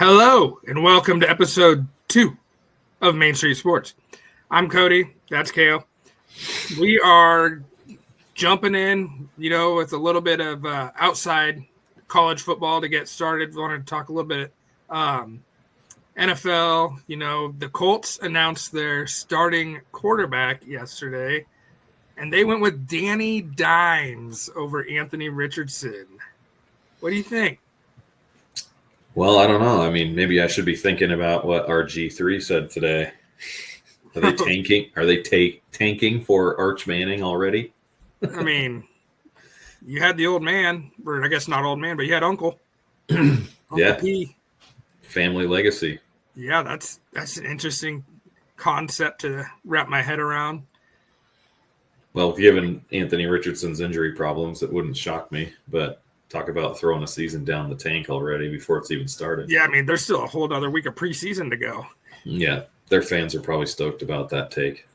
Hello, and welcome to episode 2 of Main Street Sports. I'm Cody. That's Kale. We are jumping in, with a little bit of outside college football to get started. We wanted to talk a little bit NFL. The Colts announced their starting quarterback yesterday, and they went with Danny Dimes over Anthony Richardson. What do you think? Well, I don't know. I mean, maybe I should be thinking about what RG3 said today. Are they tanking? Are they tanking for Arch Manning already? I mean, you had the old man, or I guess not old man, but you had Uncle. Yeah. P. Family legacy. Yeah, that's an interesting concept to wrap my head around. Well, given Anthony Richardson's injury problems, it wouldn't shock me, but talk about throwing a season down the tank already before it's even started. Yeah, I mean, there's still a whole other week of preseason to go. Yeah, their fans are probably stoked about that take.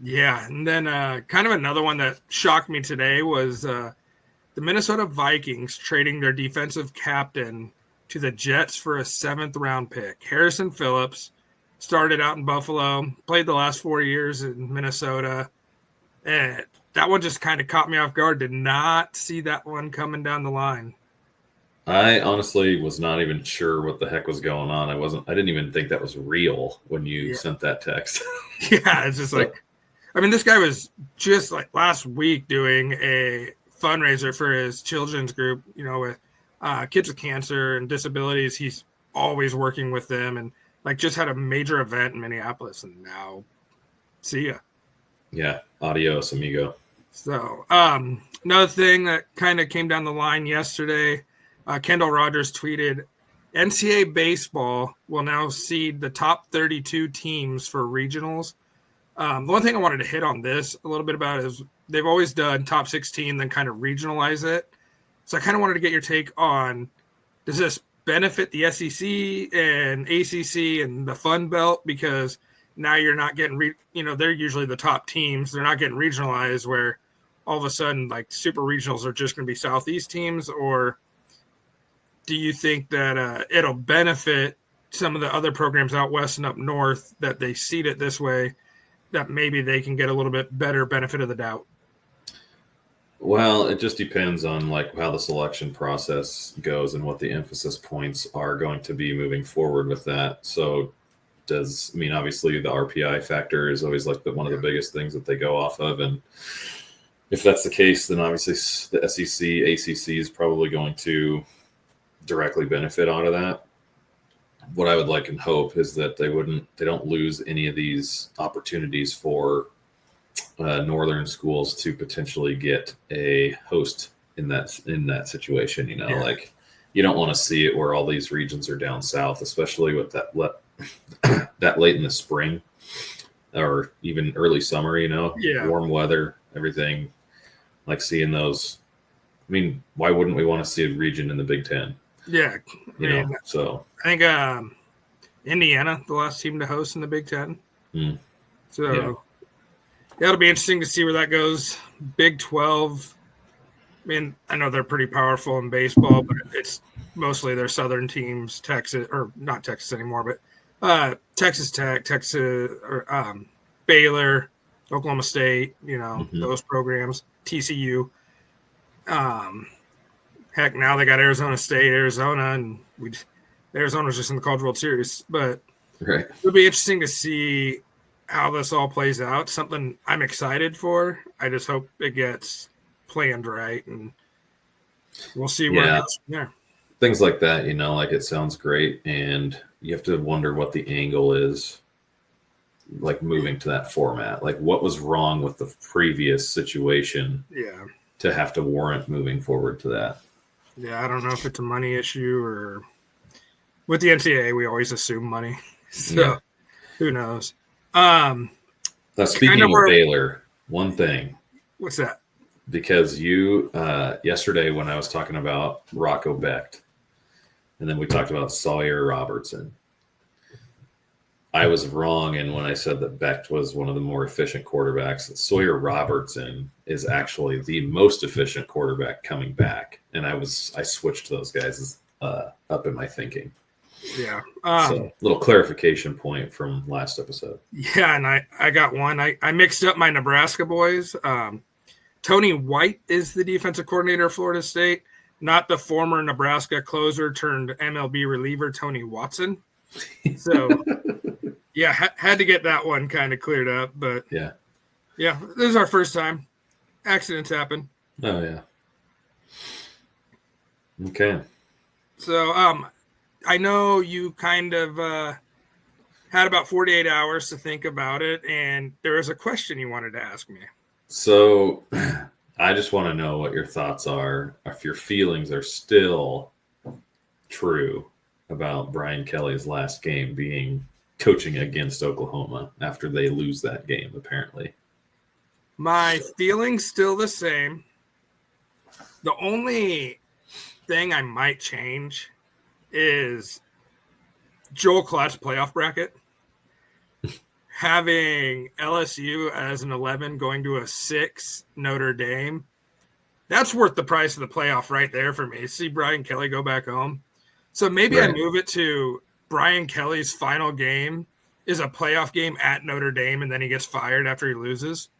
Yeah, and then kind of another one that shocked me today was the Minnesota Vikings trading their defensive captain to the Jets for a 7th-round pick. Harrison Phillips started out in Buffalo, played the last 4 years in Minnesota, and that one just kind of caught me off guard. Did not see that one coming down the line. I honestly was not even sure what the heck was going on. I didn't even think that was real when you sent that text. Yeah, it's just this guy was just like last week doing a fundraiser for his children's group, with kids with cancer and disabilities. He's always working with them and just had a major event in Minneapolis, and now see ya. Yeah. Adios, amigo. So another thing that kind of came down the line yesterday, Kendall Rogers tweeted, NCAA baseball will now seed the top 32 teams for regionals. The one thing I wanted to hit on this a little bit about is they've always done top 16, then kind of regionalize it. So I kind of wanted to get your take on, does this benefit the SEC and ACC and the Fun Belt? Because now you're not getting, they're usually the top teams. They're not getting regionalized where all of a sudden super regionals are just going to be Southeast teams. Or do you think that it'll benefit some of the other programs out west and up north that they seed it this way, that maybe they can get a little bit better benefit of the doubt? Well, it just depends on how the selection process goes and what the emphasis points are going to be moving forward with that. So obviously the RPI factor is always one of the biggest things that they go off of. And if that's the case, then obviously the SEC, ACC is probably going to directly benefit out of that. What I would like and hope is that they don't lose any of these opportunities for northern schools to potentially get a host in that situation. You don't want to see it where all these regions are down south, especially with that late in the spring or even early summer, warm weather, everything, seeing those. I mean, why wouldn't we want to see a region in the Big Ten? Yeah. So I think Indiana, the last team to host in the Big Ten. So it'll be interesting to see where that goes. Big 12. I mean, I know they're pretty powerful in baseball, but it's mostly their southern teams, Texas, or not Texas anymore, but Texas Tech, Baylor, Oklahoma State, those programs, TCU. Heck, now they got Arizona State, Arizona, and Arizona's just in the College World Series. But right. It'll be interesting to see how this all plays out. Something I'm excited for. I just hope it gets planned right, and we'll see where it goes from there. Things like that, it sounds great, and you have to wonder what the angle is, moving to that format. What was wrong with the previous situation to have to warrant moving forward to that? Yeah, I don't know if it's a money issue or with the NCAA, we always assume money. So who knows? Now, speaking of Baylor, one thing. What's that? Because you, yesterday when I was talking about Rocco Becht, and then we talked about Sawyer Robertson, I was wrong in when I said that Becht was one of the more efficient quarterbacks. Sawyer Robertson is actually the most efficient quarterback coming back, and I switched those guys up in my thinking. Yeah. So little clarification point from last episode. Yeah, and I got one. I mixed up my Nebraska boys. Tony White is the defensive coordinator of Florida State, not the former Nebraska closer turned MLB reliever Tony Watson. So, yeah, had to get that one kind of cleared up. But yeah, this is our first time. Accidents happen. Oh yeah. Okay. So, I know you kind of had about 48 hours to think about it, and there is a question you wanted to ask me. So I just want to know what your thoughts are, if your feelings are still true about Brian Kelly's last game being coaching against Oklahoma after they lose that game, apparently. My feeling's still the same. The only thing I might change is Joel Klatt's playoff bracket. Having LSU as an 11 going to a 6 Notre Dame, that's worth the price of the playoff right there for me. See Brian Kelly go back home. So maybe I move it to Brian Kelly's final game is a playoff game at Notre Dame, and then he gets fired after he loses.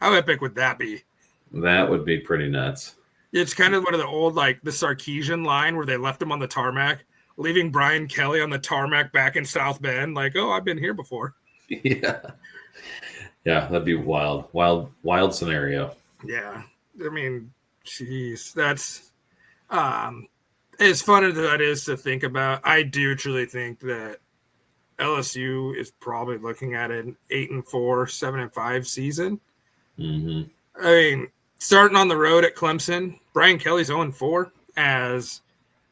How epic would that be? That would be pretty nuts. It's kind of one of the old, like the Sarkisian line where they left him on the tarmac, leaving Brian Kelly on the tarmac back in South Bend. Like, oh, I've been here before. Yeah, that'd be wild scenario. Yeah, I mean, geez, that's as fun as that is to think about. I do truly think that LSU is probably looking at an 8-4, 7-5 season. Mm-hmm. I mean, starting on the road at Clemson, Brian Kelly's 0-4 as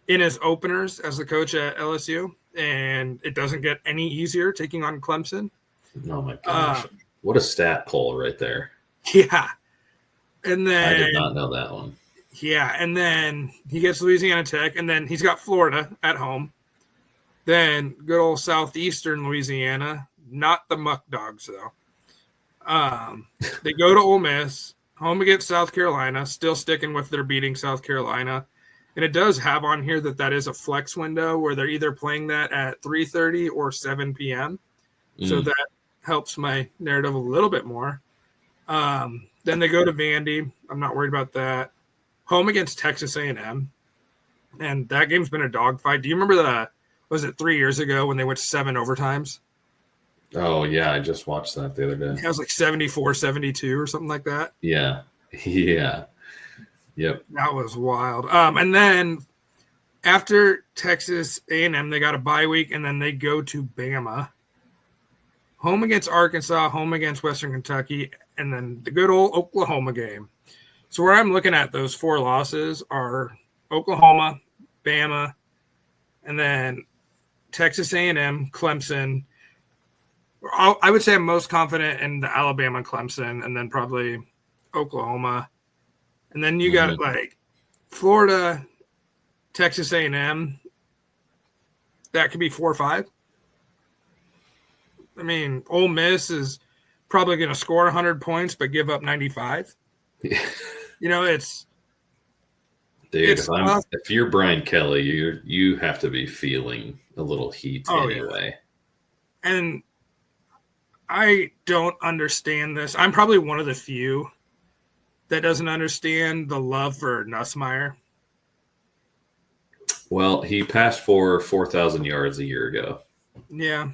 in his openers as the coach at LSU, and it doesn't get any easier taking on Clemson. Oh my gosh. What a stat pull right there. Yeah. And then I did not know that one. Yeah, and then he gets Louisiana Tech, and then he's got Florida at home. Then good old Southeastern Louisiana, not the Muck Dogs, though. They go to Ole Miss, home against South Carolina, still sticking with their beating South Carolina. And it does have on here that is a flex window where they're either playing that at 3:30 or 7 p.m. So that helps my narrative a little bit more. Then they go to Vandy. I'm not worried about that. Home against Texas A&M. And that game's been a dogfight. Do you remember was it 3 years ago when they went to 7 overtimes? Oh, yeah. I just watched that the other day. It was like 74-72 or something like that. Yeah. Yeah. Yep. That was wild. And then after Texas A&M, they got a bye week, and then they go to Bama. Home against Arkansas, home against Western Kentucky, and then the good old Oklahoma game. So where I'm looking at those 4 losses are Oklahoma, Bama, and then Texas A&M, Clemson. I would say I'm most confident in the Alabama and Clemson, and then probably Oklahoma. And then you got like Florida, Texas A&M. That could be 4 or 5. I mean, Ole Miss is probably going to score 100 points but give up 95. Yeah. It's dude. If you're Brian Kelly, you have to be feeling a little heat anyway. Yeah. And I don't understand this. I'm probably one of the few that doesn't understand the love for Nussmeier. Well, he passed for 4,000 yards a year ago. Yeah.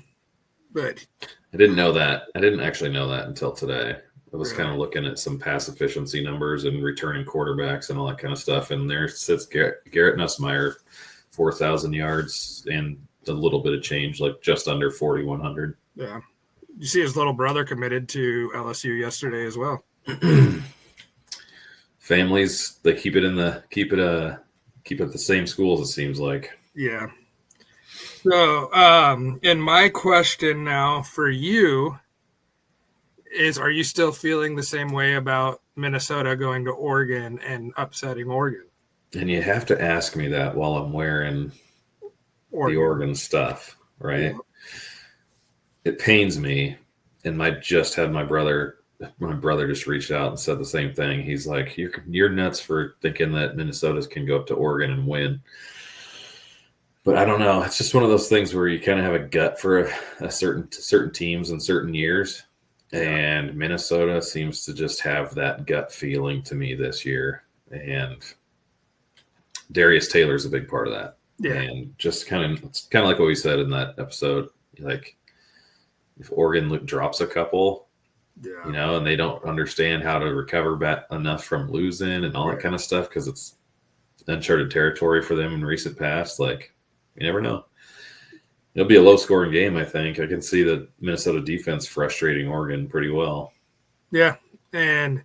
But I didn't know that. I didn't actually know that until today. I was kind of looking at some pass efficiency numbers and returning quarterbacks and all that kind of stuff. And there sits Garrett Nussmeier, 4,000 yards and a little bit of change, like just under 4,100. Yeah. You see his little brother committed to LSU yesterday as well. Families, they keep it the same schools, it seems like. Yeah. So, and my question now for you is, are you still feeling the same way about Minnesota going to Oregon and upsetting Oregon? And you have to ask me that while I'm wearing the Oregon stuff, right? Yeah. It pains me. And I just had my brother just reached out and said the same thing. He's like, you're nuts for thinking that Minnesota can go up to Oregon and win. But I don't know. It's just one of those things where you kind of have a gut for a certain teams in certain years. And Minnesota seems to just have that gut feeling to me this year. And Darius Taylor's a big part of that. Yeah. And just it's kind of like what we said in that episode. Like, if Oregon drops a couple, and they don't understand how to recover back enough from losing and all that kind of stuff, because it's uncharted territory for them in recent past, like, you never know. It'll be a low-scoring game, I think. I can see the Minnesota defense frustrating Oregon pretty well. Yeah, and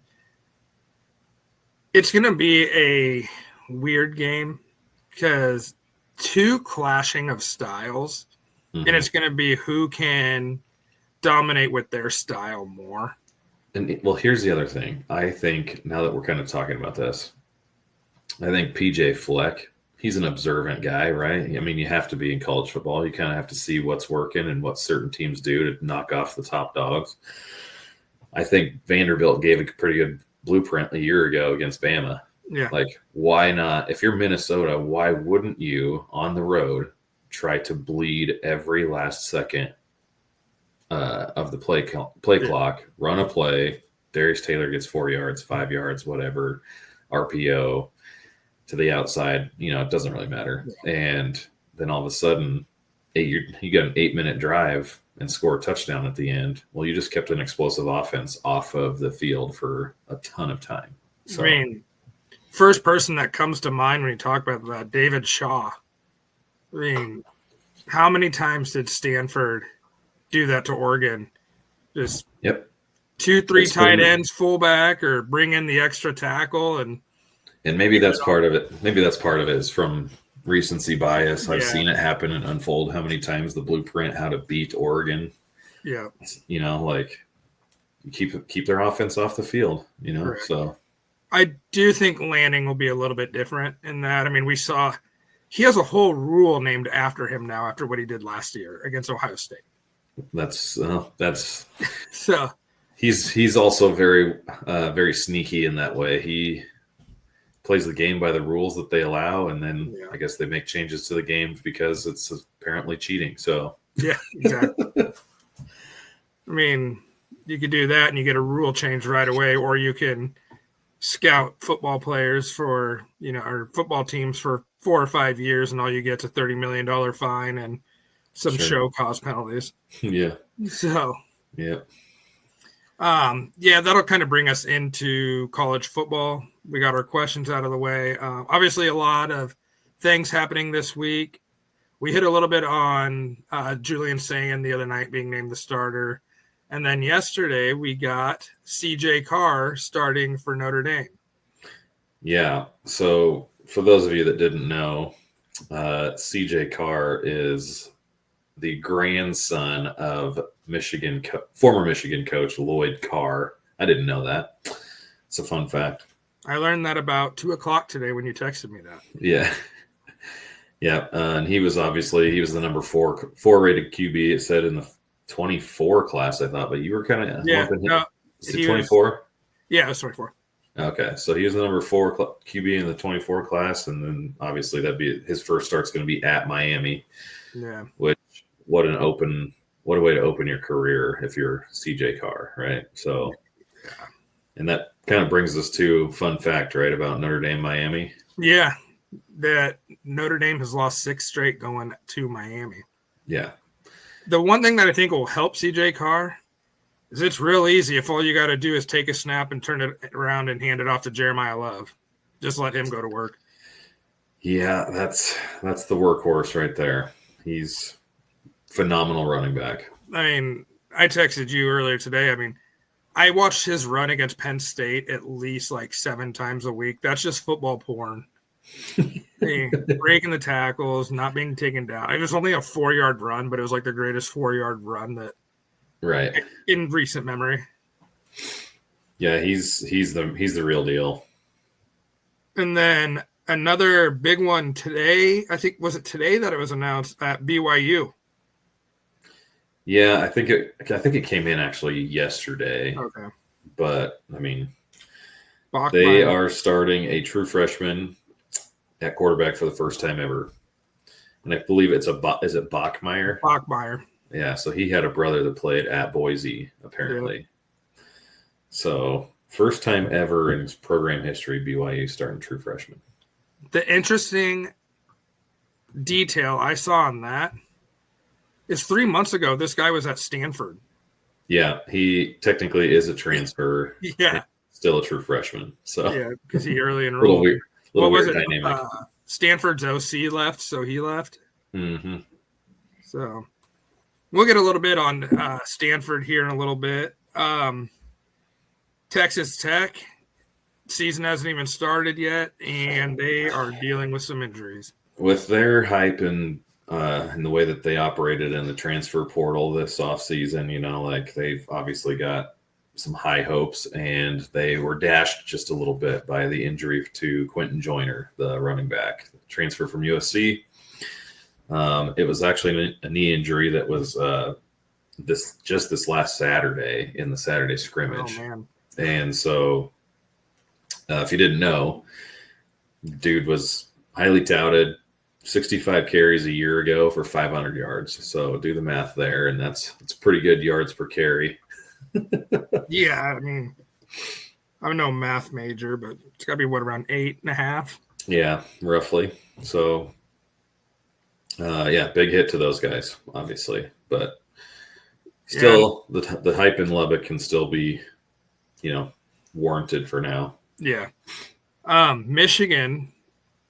it's going to be a weird game because two clashing of styles, and it's going to be who can dominate with their style more. And well, here's the other thing. I think, now that we're kind of talking about this, I think PJ Fleck, he's an observant guy, right? I mean, you have to be in college football. You kind of have to see what's working and what certain teams do to knock off the top dogs. I think Vanderbilt gave a pretty good blueprint a year ago against Bama. Yeah. Like, why not? If you're Minnesota, why wouldn't you, on the road, try to bleed every last second of the play clock, run a play, Darius Taylor gets 4 yards, 5 yards, whatever, RPO to the outside, it doesn't really matter. And then all of a sudden, you got an 8-minute drive and score a touchdown at the end. Well, you just kept an explosive offense off of the field for a ton of time. So, I mean, first person that comes to mind when you talk about that, David Shaw. I mean, how many times did Stanford do that to Oregon? Just 2-3 tight ends, fullback, or bring in the extra tackle, and maybe that's part of it. Maybe that's part of it is from recency bias. I've seen it happen and unfold. How many times the blueprint how to beat Oregon? Yeah, like, you keep their offense off the field. Correct. So I do think Lanning will be a little bit different in that. I mean, we saw he has a whole rule named after him now after what he did last year against Ohio State. That's so he's also very very sneaky in that way. He plays the game by the rules that they allow, and then I guess they make changes to the game because it's apparently cheating. So yeah, exactly. I mean, you could do that and you get a rule change right away, or you can scout football players for or football teams for 4 or 5 years, and all you get's a $30 million fine and some show cause penalties. Yeah. So yeah. That'll kind of bring us into college football. We got our questions out of the way. Obviously, a lot of things happening this week. We hit a little bit on Julian Sagan the other night being named the starter. And then yesterday we got CJ Carr starting for Notre Dame. Yeah. So for those of you that didn't know, CJ Carr is the grandson of former Michigan coach Lloyd Carr. I didn't know that. It's a fun fact. I learned that about 2:00 today when you texted me that. Yeah. Yeah. And he was the number 4 rated QB, it said in the 24 class, I thought, but you were kind of Is it 24? Yeah, it was 24. Okay, so he was the number 4 QB in the 24 class, and then obviously that'd be his first start's going to be at Miami. Yeah. Which what a way to open your career if you're CJ Carr, right? So, and that kind of brings us to a fun fact, right, about Notre Dame Miami. Yeah, that Notre Dame has lost 6 straight going to Miami. Yeah. The one thing that I think will help CJ Carr is it's real easy if all you got to do is take a snap and turn it around and hand it off to Jeremiah Love. Just let him go to work. Yeah, that's the workhorse right there. He's phenomenal running back. I mean, I texted you earlier today. I mean, I watched his run against Penn State at least like 7 times a week. That's just football porn. Breaking the tackles, not being taken down. It was only a 4-yard run, but it was like the greatest 4-yard run that in recent memory. Yeah, he's the real deal. And then another big one today, I think, was it today that it was announced at BYU? Yeah, I think it came in actually yesterday. Okay. But I mean, Bachman. are starting a true freshman at quarterback for the first time ever. And I believe is it Bachmeyer? Bachmeyer. Yeah, so he had a brother that played at Boise, apparently. Yep. So first time ever in his program history, BYU starting true freshman. The interesting detail I saw on that is 3 months ago, this guy was at Stanford. Yeah, he technically is a transfer. Yeah. Still a true freshman. So yeah, because he early enrolled. little weird dynamic. Stanford's OC left, so he left. Mm-hmm. So we'll get a little bit on Stanford here in a little bit. Texas Tech season hasn't even started yet, and they are dealing with some injuries. With their hype and the way that they operated in the transfer portal this offseason, like they've obviously got some high hopes, and they were dashed just a little bit by the injury to Quentin Joyner, the running back, transfer from USC. It was actually a knee injury that was this last Saturday in the Saturday scrimmage. Oh, man. And so if you didn't know, dude was highly touted, 65 carries a year ago for 500 yards. So do the math there, and it's pretty good yards per carry. Yeah, I mean, I'm no math major, but it's got to be around 8.5. Yeah, roughly. So, big hit to those guys, obviously, but still, the hype in Lubbock can still be, warranted for now. Yeah. Michigan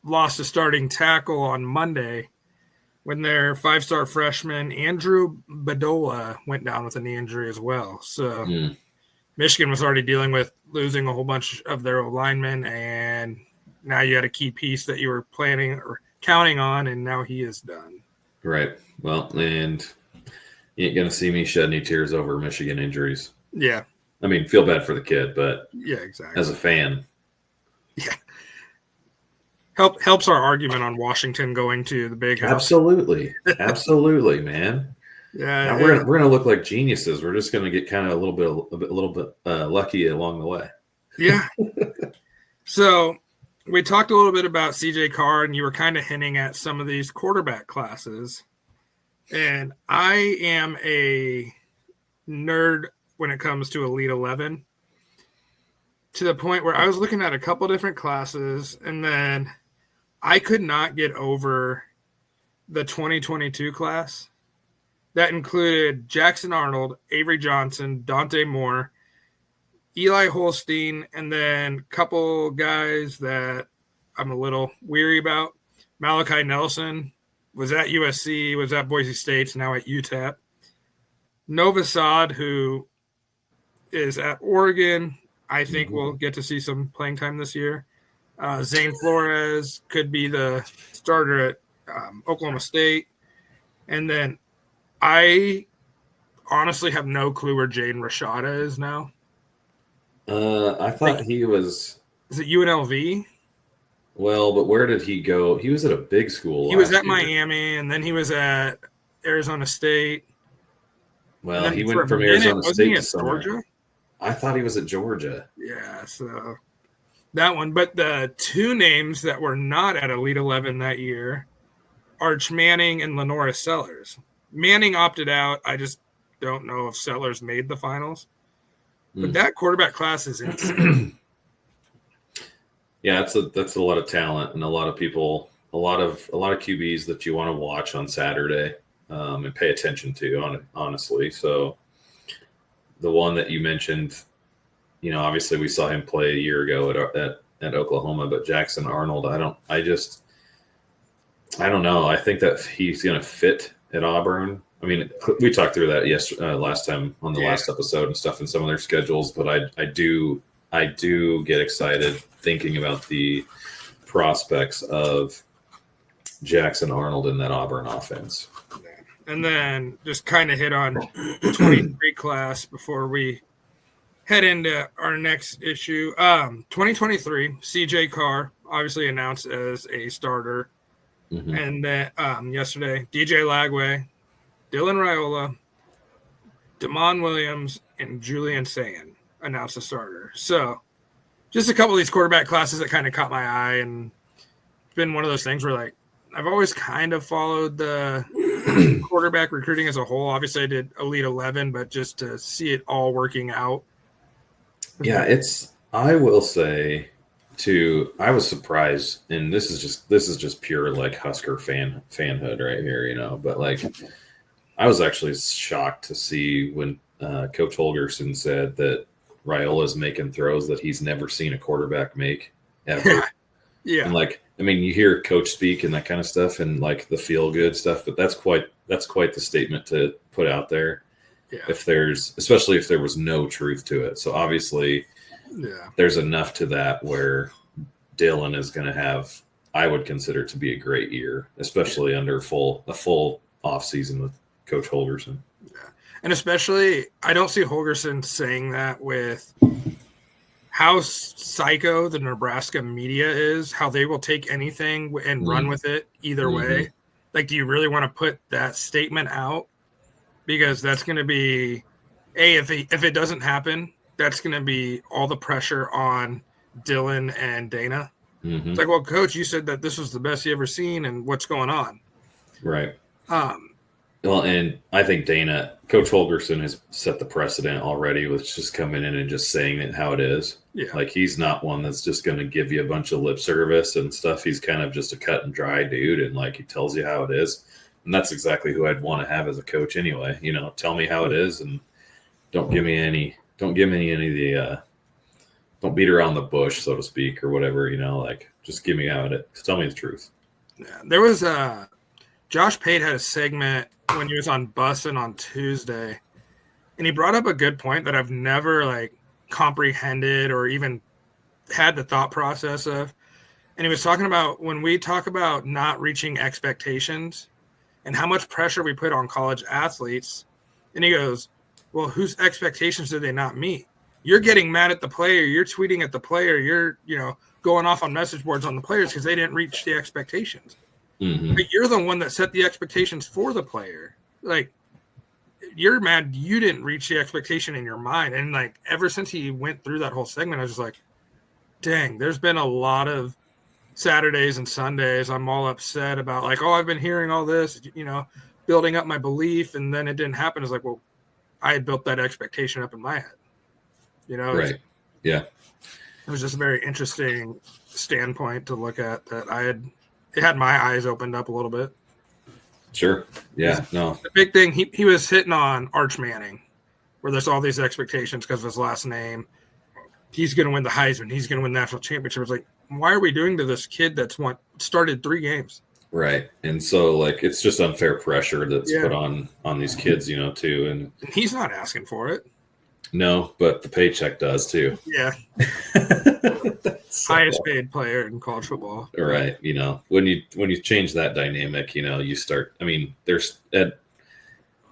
lost a starting tackle on Monday when their 5-star freshman Andrew Badola went down with a knee injury as well. So Michigan was already dealing with losing a whole bunch of their linemen, and now you had a key piece that you were planning or counting on, and now he is done. Right. Well, and you ain't going to see me shed any tears over Michigan injuries. Yeah. I mean, feel bad for the kid, but yeah, exactly. As a fan. Yeah. Helps our argument on Washington going to the Big House. Absolutely. Absolutely, man. Yeah. Now we're going to look like geniuses. We're just going to get kind of a little bit lucky along the way. Yeah. So we talked a little bit about CJ Carr, and you were kind of hinting at some of these quarterback classes. And I am a nerd when it comes to Elite 11, to the point where I was looking at a couple different classes, and then I could not get over the 2022 class. That included Jackson Arnold, Avery Johnson, Dante Moore, Eli Holstein, and then a couple guys that I'm a little weary about. Malachi Nelson was at USC, was at Boise State, now at UTEP. Nova Saad, who is at Oregon, I think we'll get to see some playing time this year. Zane Flores could be the starter at Oklahoma State. And then I honestly have no clue where Jaden Rashada is now. I thought he was. Is it UNLV? Well, but where did he go? He was at a big school. He was at Miami, and then he was at Arizona State. Well, he went from Arizona State to Georgia. I thought he was at Georgia. Yeah, so that one. But the two names that were not at Elite 11 that year, Arch Manning and Lenora Sellers. Manning opted out. I just don't know if Sellers made the finals. But that quarterback class is insane. Yeah, that's a lot of talent and a lot of people, a lot of QBs that you want to watch on Saturday and pay attention to, honestly. So the one that you mentioned, obviously we saw him play a year ago at Oklahoma, but Jackson Arnold, I don't know. I think that he's going to fit at Auburn. I mean, we talked through that last time on the last episode and stuff in some of their schedules, but I do get excited thinking about the prospects of Jackson Arnold in that Auburn offense. And then just kind of hit on the 23 class before we head into our next issue. 2023, CJ Carr obviously announced as a starter. And then yesterday, DJ Lagway, Dylan Raiola, Damon Williams, and Julian Sayin announced a starter. So just a couple of these quarterback classes that kind of caught my eye, and it's been one of those things where, like, I've always kind of followed the quarterback recruiting as a whole. Obviously, I did Elite 11, but just to see it all working out. Yeah, I will say I was surprised, and this is just pure like Husker fanhood right here, but like I was actually shocked to see when Coach Holgerson said that Raiola's making throws that he's never seen a quarterback make ever. Yeah. And like, I mean, you hear coach speak and that kind of stuff and like the feel good stuff, but that's quite the statement to put out there. Yeah. Especially if there was no truth to it. So obviously there's enough to that where Dylan is going to have, I would consider to be a great year, especially under a full off season with Coach Holgerson. Yeah. And especially, I don't see Holgerson saying that with how psycho the Nebraska media is, how they will take anything and run with it either way. Like, do you really want to put that statement out? Because that's going to be, if it doesn't happen, that's going to be all the pressure on Dylan and Dana. It's like, well, Coach, you said that this was the best you ever seen, and what's going on? Right. Well, and I think Coach Holgerson has set the precedent already with just coming in and just saying it how it is. Yeah. Like, he's not one that's just going to give you a bunch of lip service and stuff. He's kind of just a cut and dry dude, and like he tells you how it is. And that's exactly who I'd want to have as a coach anyway. Tell me how it is, and don't give me any of the don't beat around the bush, so to speak, or whatever, like just give me how it is. Tell me the truth. Yeah. There was Josh Pate had a segment when he was on Bussin' on Tuesday, and he brought up a good point that I've never like comprehended or even had the thought process of. And he was talking about when we talk about not reaching expectations and how much pressure we put on college athletes. And he goes, well, whose expectations do they not meet? You're getting mad at the player. You're tweeting at the player. You're, going off on message boards on the players because they didn't reach the expectations. But you're the one that set the expectations for the player. Like, you're mad you didn't reach the expectation in your mind. And like, ever since he went through that whole segment, I was just like, dang, there's been a lot of Saturdays and Sundays I'm all upset about, like, oh, I've been hearing all this, building up my belief, and then it didn't happen. It's like, well, I had built that expectation up in my head. Right. Yeah. It was just a very interesting standpoint to look at that it had my eyes opened up a little bit. Sure. Yeah. No. The big thing, he was hitting on Arch Manning, where there's all these expectations because of his last name. He's going to win the Heisman. He's going to win national championship. It's like, why are we doing to this kid that's started 3 games? Right. And so, like, it's just unfair pressure that's put on these kids, too. And he's not asking for it. No, but the paycheck does, too. Yeah. Highest paid player in college football. Right. When you change that dynamic, you start, I mean, when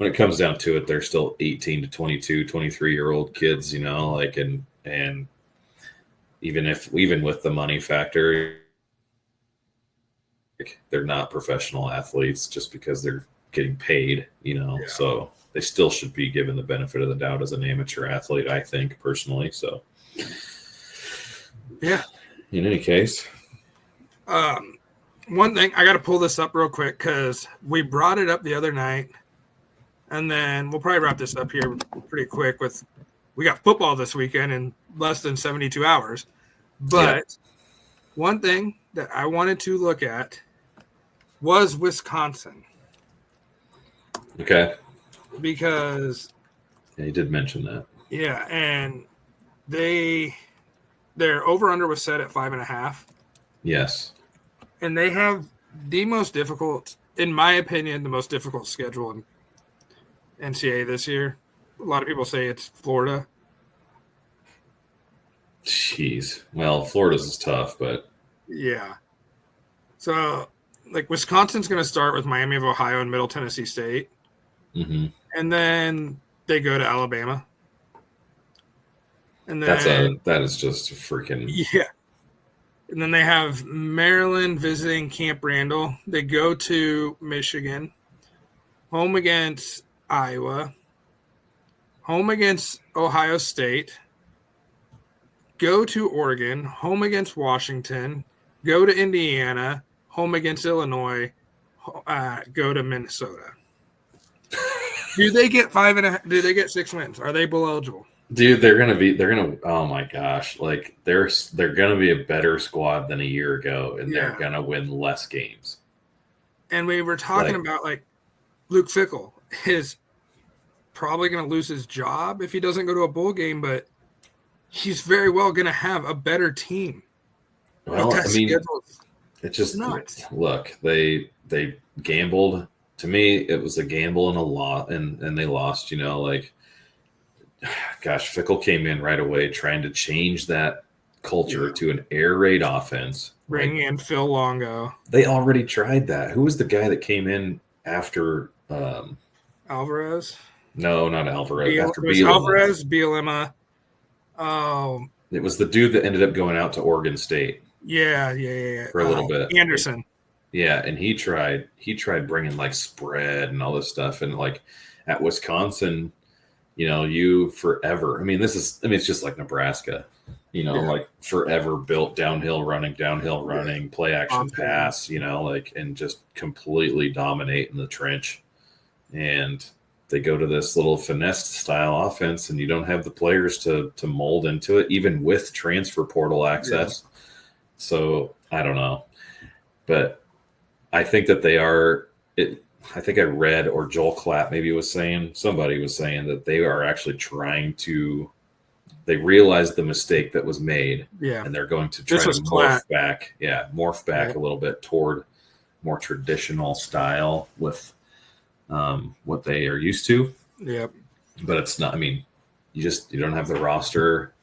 it comes down to it, they're still 18 to 22, 23-year-old kids, like, and even with the money factor, they're not professional athletes just because they're getting paid, so they still should be given the benefit of the doubt as an amateur athlete, I think, personally. So, yeah. In any case. One thing, I got to pull this up real quick because we brought it up the other night, and then we'll probably wrap this up here pretty quick we got football this weekend in less than 72 hours. But one thing that I wanted to look at was Wisconsin. Okay. Because you did mention that. Yeah, and their over-under was set at 5.5. Yes. And they have the most difficult, in my opinion, the most difficult schedule in NCAA this year. A lot of people say it's Florida. Jeez. Well, Florida's is tough, but... Yeah. So, like, Wisconsin's going to start with Miami of Ohio and Middle Tennessee State. Mm-hmm. And then they go to Alabama. And then that is just freaking... Yeah. And then they have Maryland visiting Camp Randall. They go to Michigan. Home against Iowa. Home against Ohio State. Go to Oregon. Home against Washington. Go to Indiana. home against Illinois, go to Minnesota. Do they get 5.5? Do they get 6 wins? Are they bowl eligible? Dude, oh my gosh. Like they're going to be a better squad than a year ago, and they're going to win less games. And we were talking about like Luke Fickell is probably going to lose his job if he doesn't go to a bowl game, but he's very well going to have a better team. Well, I mean, it's just nuts. Look, they gambled. To me, it was a gamble and a lot, and they lost. You know, like, gosh, Fickell came in right away trying to change that culture to an air raid offense. Bringing in Phil Longo. They already tried that. Who was the guy that came in after Alvarez? No, not Alvarez. After Bielema. Alvarez, Bielema. It was the dude that ended up going out to Oregon State. Yeah. For a little bit. Anderson. Yeah, and he tried bringing like spread and all this stuff, and like at Wisconsin, you know, you forever. I mean, it's just like Nebraska, you know, like forever built downhill running, play action pass, you know, like, and just completely dominate in the trench. And they go to this little finesse style offense, and you don't have the players to mold into it, even with transfer portal access. Yeah. So I don't know, but I think that they are. I think I read, or Joel Klatt maybe somebody was saying that they are actually trying to. They realized the mistake that was made, and they're going to try to morph back a little bit toward more traditional style with what they are used to. Yep. But it's not. I mean, you don't have the roster,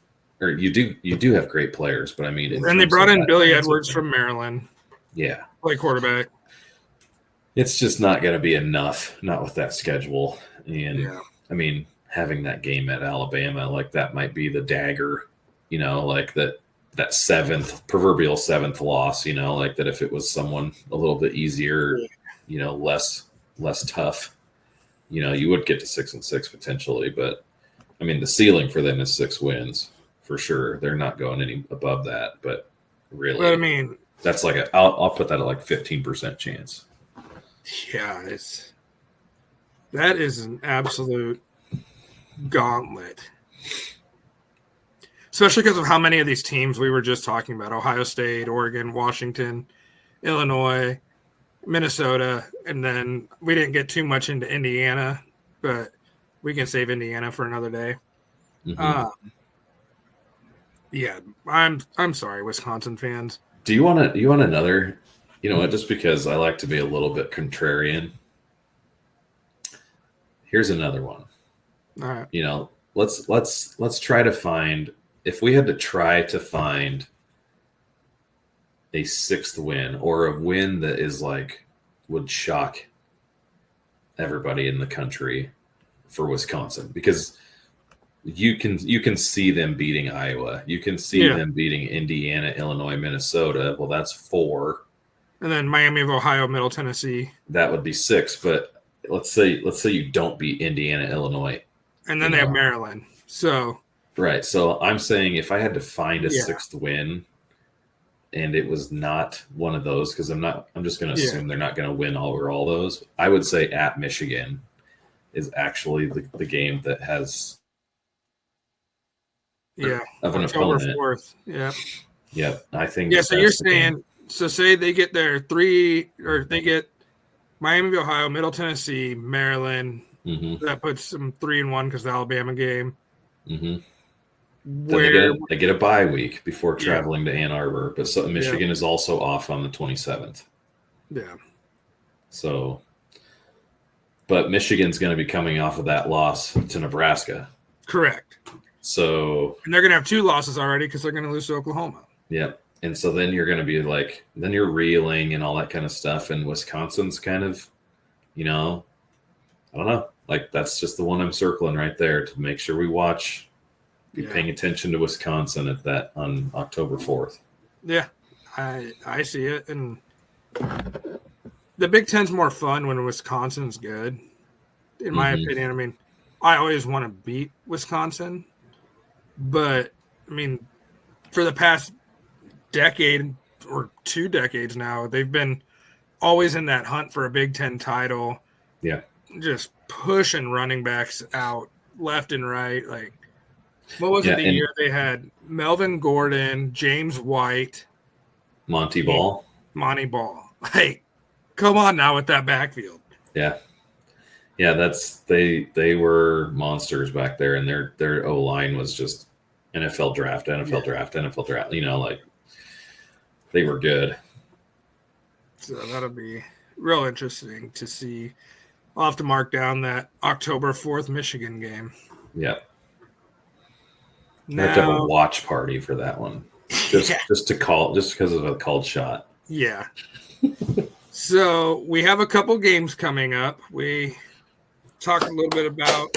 or you do have great players, but I mean, and they brought in Billy Edwards from Maryland. Yeah, play quarterback. It's just not going to be enough, not with that schedule. And I mean, having that game at Alabama, like that might be the dagger, you know, like that proverbial seventh loss, you know, like that if it was someone a little bit easier, you know, less tough, you know, you would get to 6-6 potentially. But I mean, the ceiling for them is 6 wins for sure. They're not going any above that, but really, but I mean, that's like I'll put that at like 15% chance. Yeah, that is an absolute gauntlet. Especially because of how many of these teams we were just talking about: Ohio State, Oregon, Washington, Illinois, Minnesota, and then we didn't get too much into Indiana, but we can save Indiana for another day. Mm-hmm. I'm sorry, Wisconsin fans. Do you want another? You know what? Just because I like to be a little bit contrarian, here's another one. All right. You know, let's try to find, if we had to try to find a 6th win, or a win that is like would shock everybody in the country for Wisconsin, because you can see them beating Iowa, you can see them beating Indiana, Illinois, Minnesota. Well, that's 4. And then Miami of Ohio, Middle Tennessee. That would be 6. But let's say you don't beat Indiana, Illinois. And then they have Maryland. So right. So I'm saying if I had to find a 6th win, and it was not one of those, because I'm just going to assume they're not going to win over all those. I would say at Michigan is actually the game that has of an October opponent. 4th. Yeah. Yep. I think. Yeah. So you're saying. So say they get their 3, or they get Miami of Ohio, Middle Tennessee, Maryland. Mm-hmm. That puts them 3-1 because the Alabama game. Mm-hmm. They get a bye week before traveling to Ann Arbor, but Michigan is also off on the 27th. Yeah. So, but Michigan's going to be coming off of that loss to Nebraska. Correct. So, and they're going to have 2 losses already because they're going to lose to Oklahoma. Yep. And so then you're going to be like, then you're reeling and all that kind of stuff. And Wisconsin's kind of, you know, I don't know. Like, that's just the one I'm circling right there to make sure we watch, be paying attention to Wisconsin on October 4th. Yeah, I see it. And the Big Ten's more fun when Wisconsin's good, in my opinion. I mean, I always want to beat Wisconsin, but I mean, for the past decade, or 2 decades now. They've been always in that hunt for a Big Ten title. Yeah. Just pushing running backs out left and right. Like, what was it the year they had Melvin Gordon, James White, Monty Ball? Monty Ball. Like, come on now with that backfield. Yeah. Yeah, they were monsters back there, and their O-line was just NFL draft, NFL draft. You know, like, they were good. So that'll be real interesting to see. I'll have to mark down that October 4th Michigan game. Yeah. I have to have a watch party for that one. Just because of a called shot. Yeah. So we have a couple games coming up. We talked a little bit about,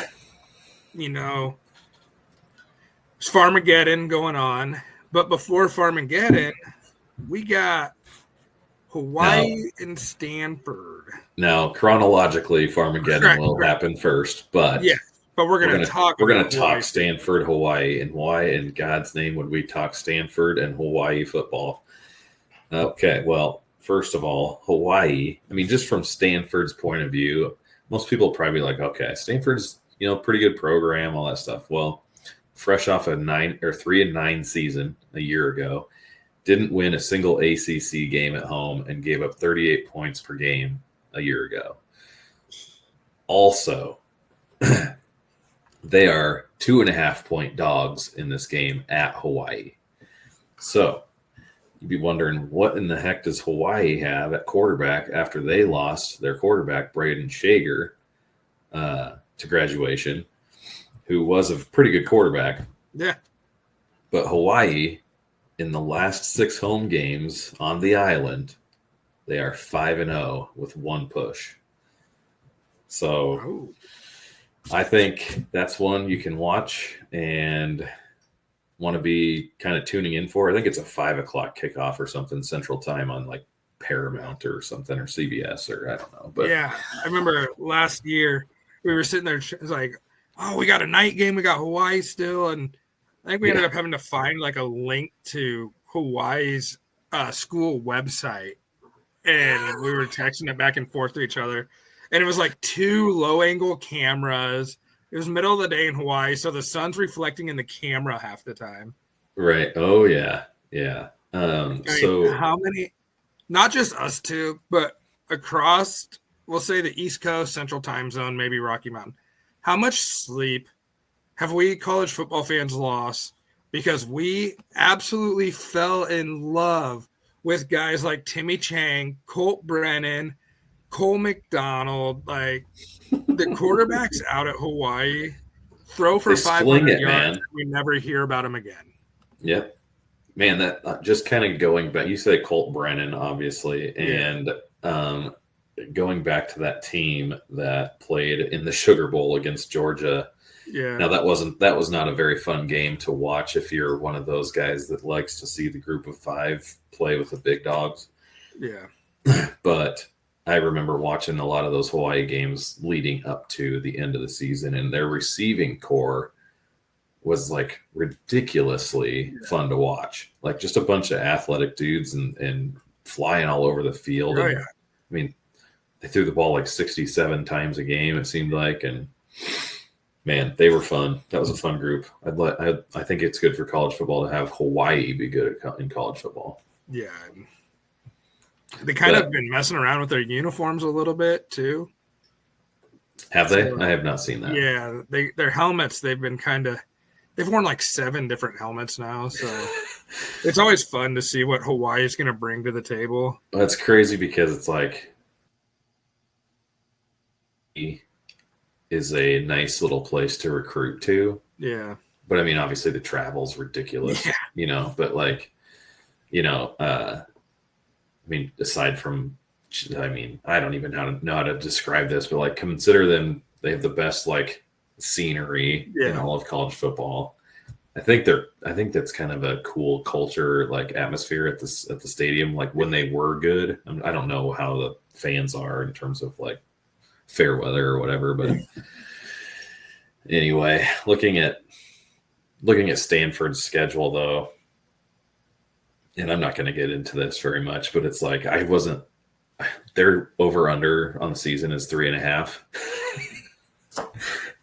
Farmageddon going on. But before Farmageddon, we got Hawaii and Stanford. Now, chronologically, Farmageddon will happen first, but we're going to talk. We're going to talk Stanford, Hawaii, and why in God's name would we talk Stanford and Hawaii football? Okay, well, first of all, Hawaii. I mean, just from Stanford's point of view, most people probably be like, okay, Stanford's pretty good program, all that stuff. Well, fresh off a 3-9 season a year ago. Didn't win a single ACC game at home and gave up 38 points per game a year ago. Also, they are 2.5-point dogs in this game at Hawaii. So you'd be wondering, what in the heck does Hawaii have at quarterback after they lost their quarterback, Braden Shager, to graduation, who was a pretty good quarterback. Yeah. But Hawaii, in the last 6 home games on the island, they are 5-0 with 1 push. So I think that's one you can watch and want to be kind of tuning in for. I think it's a 5 o'clock kickoff or something Central Time on like Paramount or something, or CBS, or I don't know. But yeah, I remember last year we were sitting there. It was like, oh, we got a night game. We got Hawaii still, and I think we ended up having to find like a link to Hawaii's school website, and we were texting it back and forth to each other. And it was like 2 low-angle cameras. It was middle of the day in Hawaii, so the sun's reflecting in the camera half the time. Right. Oh, yeah. Yeah. So how many, not just us two, but across, we'll say the East Coast, Central Time Zone, maybe Rocky Mountain, how much sleep have we college football fans lost because we absolutely fell in love with guys like Timmy Chang, Colt Brennan, Cole McDonald, like the quarterbacks out at Hawaii throw for 500 yards. Man. We never hear about them again. Yep. Man, that just kind of going back, you say Colt Brennan, obviously, and going back to that team that played in the Sugar Bowl against Georgia. Yeah. Now that was not a very fun game to watch if you're one of those guys that likes to see the group of 5 play with the big dogs. Yeah. But I remember watching a lot of those Hawaii games leading up to the end of the season, and their receiving core was like ridiculously fun to watch. Like just a bunch of athletic dudes and flying all over the field. Oh, and, yeah. I mean, they threw the ball like 67 times a game, it seemed like, and man, they were fun. That was a fun group. I think it's good for college football to have Hawaii be good in college football. Yeah. They kind of been messing around with their uniforms a little bit too. Have they? I have not seen that. Yeah, their helmets. They've worn like 7 different helmets now. So it's always fun to see what Hawaii is going to bring to the table. That's crazy because it's like is a nice little place to recruit to. Yeah. But I mean, obviously the travel's ridiculous. Yeah. But like, I mean, aside from, I don't even know how to describe this, but like consider them, they have the best like scenery in all of college football. I think that's kind of a cool culture, like atmosphere at the stadium. Like when they were good, I don't know how the fans are in terms of like fair weather or whatever, but anyway, looking at Stanford's schedule though, and I'm not going to get into this very much, but it's like their over under on the season is 3.5.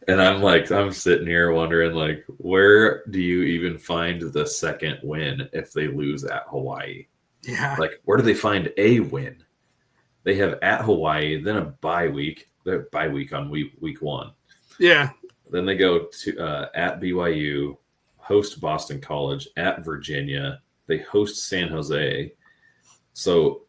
And I'm sitting here wondering, like, where do you even find the second win if they lose at Hawaii? Yeah. Like, where do they find a win? They have at Hawaii, then a bye week. They're bye week on week 1. Yeah. Then they go to at BYU, host Boston College, at Virginia. They host San Jose. So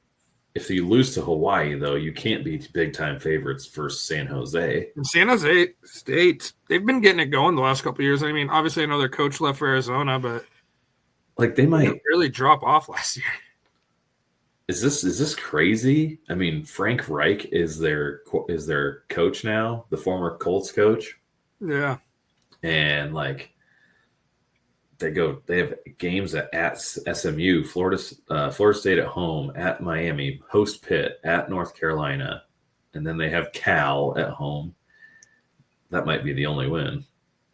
if you lose to Hawaii, though, you can't be big-time favorites versus San Jose. And San Jose State, they've been getting it going the last couple of years. I mean, obviously, I know their coach left for Arizona, but like they might really drop off last year. Is this crazy? I mean, Frank Reich is their coach now, the former Colts coach. Yeah, and like they have games at SMU, Florida State at home, at Miami, host Pitt, at North Carolina, and then they have Cal at home. That might be the only win.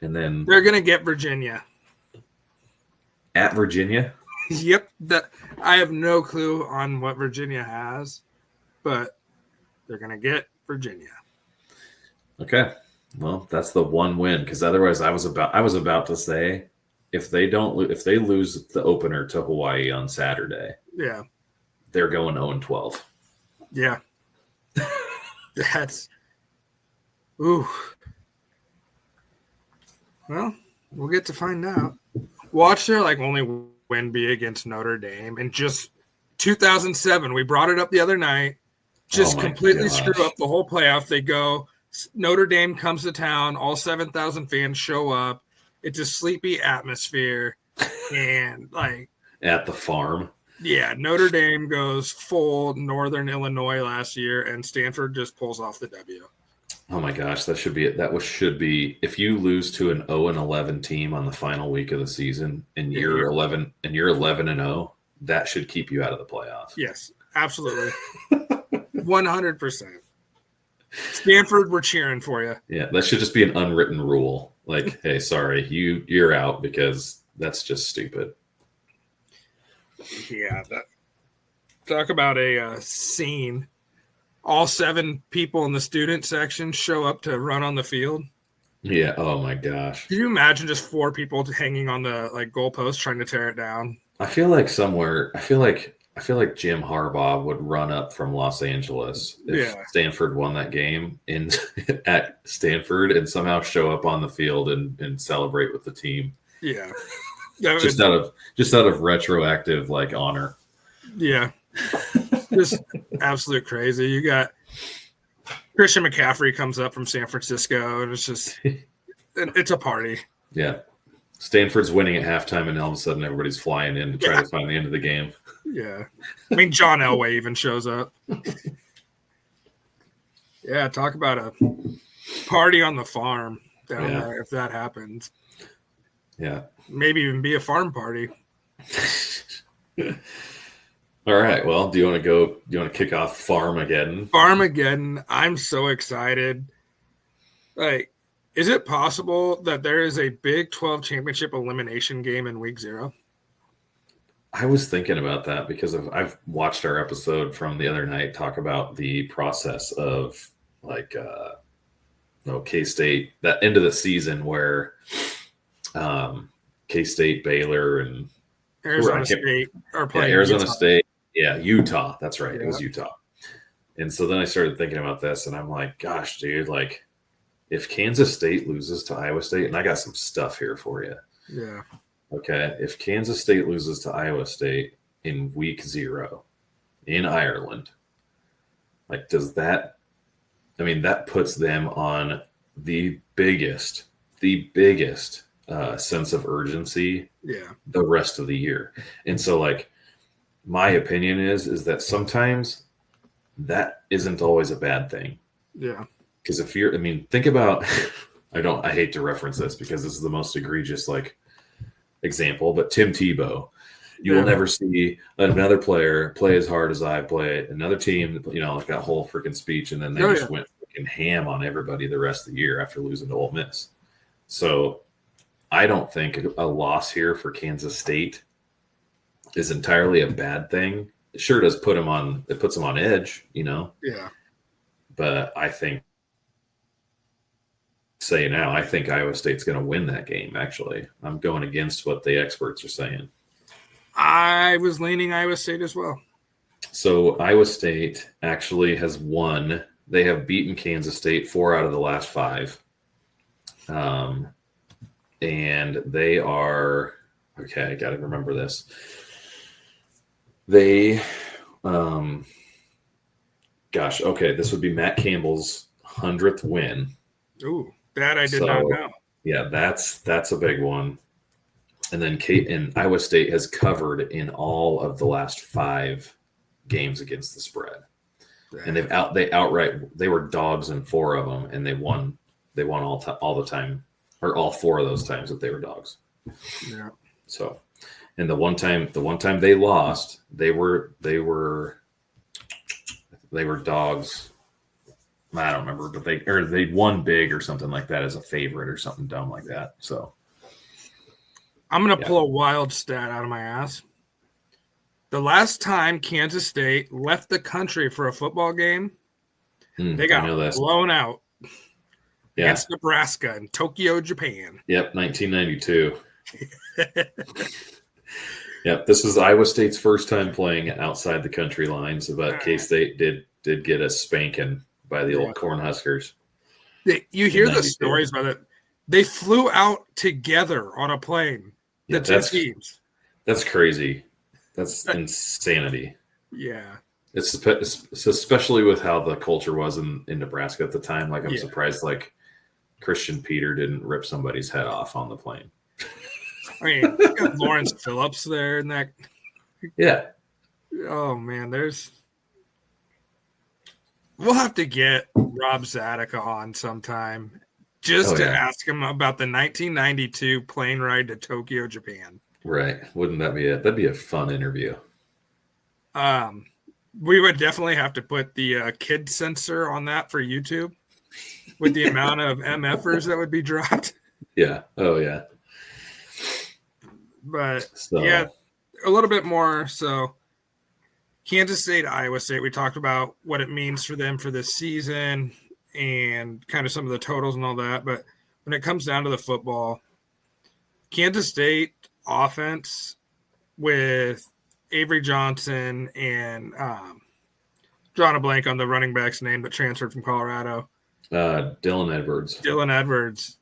And then they're gonna get Virginia. At Virginia? Yep. I have no clue on what Virginia has, but they're gonna get Virginia. Okay. Well, that's the one win, because otherwise I was about to say if they lose the opener to Hawaii on Saturday, yeah, they're going 0-12. Yeah. That's ooh. Well, we'll get to find out. Watch their only win be against Notre Dame, and just 2007. We brought it up the other night. Just completely screw up the whole playoff. They go. Notre Dame comes to town. All 7,000 fans show up. It's a sleepy atmosphere, and at the farm. Yeah, Notre Dame goes full Northern Illinois last year, and Stanford just pulls off the W. Oh my gosh, that should be it. Should be if you lose to an 0-11 team on the final week of the season, and you're 11-0, that should keep you out of the playoffs. Yes, absolutely, 100%. Stanford, we're cheering for you. Yeah, that should just be an unwritten rule. Like, hey, sorry, you're out because that's just stupid. Yeah, talk about a scene. All 7 people in the student section show up to run on the field. Yeah. Oh my gosh. Can you imagine just 4 people hanging on the goalpost trying to tear it down? I feel like Jim Harbaugh would run up from Los Angeles if Stanford won that game at Stanford and somehow show up on the field and celebrate with the team. Yeah. just out of retroactive honor. Yeah. Just absolute crazy. You got Christian McCaffrey comes up from San Francisco, and it's just it's a party. Yeah. Stanford's winning at halftime, and all of a sudden everybody's flying in to try to find the end of the game. Yeah. I mean, John Elway even shows up. Yeah, talk about a party on the farm down there if that happens. Yeah. Maybe even be a farm party. All right. Well, do you want to kick off Farmageddon? Farmageddon. I'm so excited. Is it possible that there is a Big 12 championship elimination game in week 0? I was thinking about that because I've watched our episode from the other night talk about the process of K-State, that end of the season where K-State, Baylor, and Arizona State are playing. Arizona State. Yeah, Utah. That's right. It was Utah. And so then I started thinking about this, and I'm like, gosh, dude, if Kansas State loses to Iowa State, and I got some stuff here for you. Yeah. Okay. If Kansas State loses to Iowa State in week 0 in Ireland, that puts them on the biggest sense of urgency the rest of the year. And so my opinion is that sometimes that isn't always a bad thing. Yeah. Because think about, I hate to reference this because this is the most egregious example, but Tim Tebow, you will never see another player play as hard as I play. Another team, that whole freaking speech, and then they just went freaking ham on everybody the rest of the year after losing to Ole Miss. So I don't think a loss here for Kansas State is entirely a bad thing. It sure does puts them on edge, Yeah. But I think Iowa State's going to win that game. Actually, I'm going against what the experts are saying. I was leaning Iowa State as well. So Iowa State actually has won. They have beaten Kansas State 4 out of the last 5. And they are, okay, I got to remember this. They, this would be Matt Campbell's 100th win. Ooh, that I did not know. Yeah, that's a big one. And then Iowa State has covered in all of the last 5 games against the spread. And they were dogs in 4 of them, and they won all the time, or all 4 of those times that they were dogs. Yeah. So, and the one time they lost, they were dogs. I don't remember, but they won big or something like that as a favorite or something dumb like that. So I'm going to pull a wild stat out of my ass. The last time Kansas State left the country for a football game, they got blown out against Nebraska in Tokyo, Japan. Yep, 1992. Yep, this was Iowa State's first time playing outside the country lines, but K-State did get a spanking by the old Cornhuskers. You hear the stories about it. They flew out together on a plane, the 2 teams. That's crazy. That's insanity. Yeah. It's especially with how the culture was in Nebraska at the time. Like, I'm surprised, like, Christian Peter didn't rip somebody's head off on the plane. I mean, you got Lawrence Phillips there and that. Yeah. Oh, man, we'll have to get Rob Zadeka on sometime just to ask him about the 1992 plane ride to Tokyo, Japan. Right. Wouldn't that be that'd be a fun interview. We would definitely have to put the kid censor on that for YouTube with the amount of MFers that would be dropped. Yeah. Oh, yeah. But, a little bit more. So, Kansas State, Iowa State, we talked about what it means for them for this season and kind of some of the totals and all that. But when it comes down to the football, Kansas State offense with Avery Johnson and drawing a blank on the running back's name that transferred from Colorado. Dylan Edwards.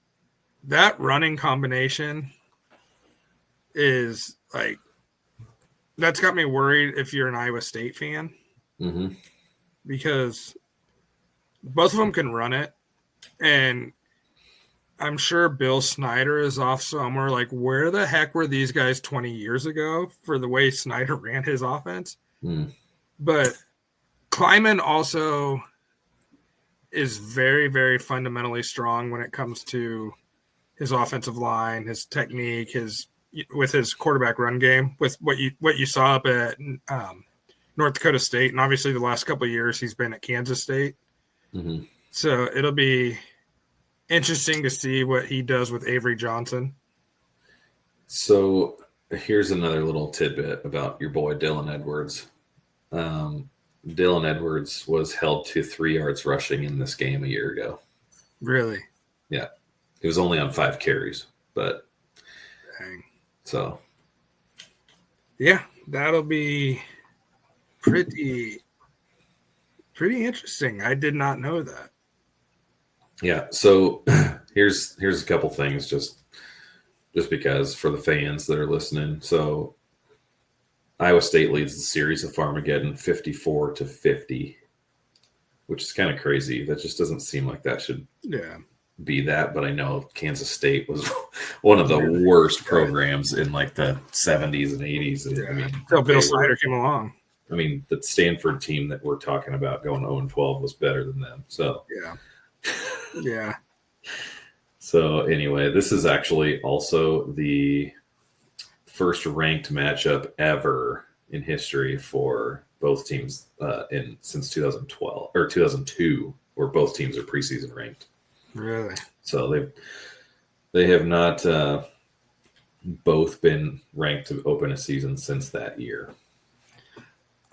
That running combination is like, that's got me worried if you're an Iowa State fan. Mm-hmm. Because both of them can run it. And I'm sure Bill Snyder is off somewhere. Like, where the heck were these guys 20 years ago for the way Snyder ran his offense? But Kleiman also is very, very fundamentally strong when it comes to his offensive line, his technique, with his quarterback run game, with what you saw up at North Dakota State, and obviously the last couple of years he's been at Kansas State. Mm-hmm. So it'll be interesting to see what he does with Avery Johnson. So here's another little tidbit about your boy Dylan Edwards. Dylan Edwards was held to 3 yards rushing in this game a year ago. Really? Yeah. He was only on 5 carries, but dang. So yeah, that'll be pretty interesting. I did not know that. Yeah, so here's a couple things just because for the fans that are listening. So Iowa State leads the series of Farmageddon 54-50, which is kind of crazy. That just doesn't seem like that should be that, but I know Kansas State was one of the worst programs in like the 70s and 80s. Yeah. I mean, until Bill Snyder came along. I mean, the Stanford team that we're talking about going 0-12 was better than them. So yeah. So anyway, this is actually also the first ranked matchup ever in history for both teams since 2012 or 2002, where both teams are preseason ranked. Really? So they have not both been ranked to open a season since that year.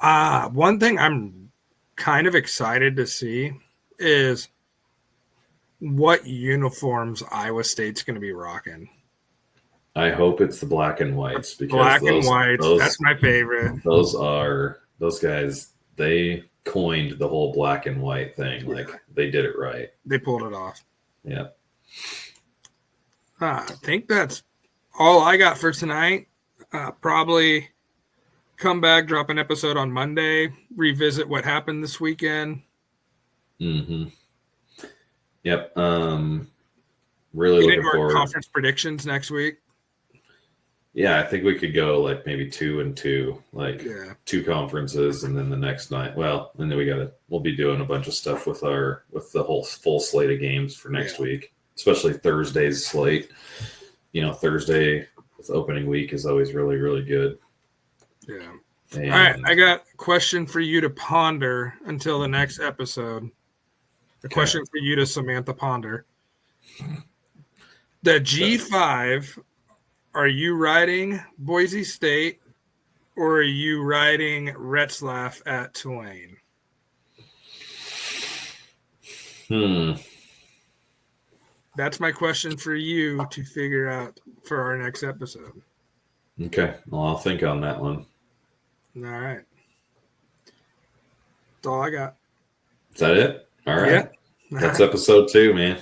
One thing I'm kind of excited to see is what uniforms Iowa State's going to be rocking. I hope it's the black and whites because Black and whites, that's my favorite. Those guys, they coined the whole black and white thing. Yeah. Like they did it right. They pulled it off. Yeah. I think that's all I got for tonight. Probably come back, drop an episode on Monday, revisit what happened this weekend. Mm-hmm. Yep. Really looking forward. Conference predictions next week. Yeah, I think we could go like maybe 2 and 2, like 2 conferences, and then the next night. Well, and then we'll be doing a bunch of stuff with the whole full slate of games for next week, especially Thursday's slate. Thursday with opening week is always really, really good. Yeah. And, all right, I got a question for you to ponder until the next episode. A question for you to Samantha ponder. The G5. Are you riding Boise State or are you riding Retzlaff at Tulane? That's my question for you to figure out for our next episode. Okay. Well, I'll think on that one. All right. That's all I got. Is that it? All right. Yeah. That's episode 2, man.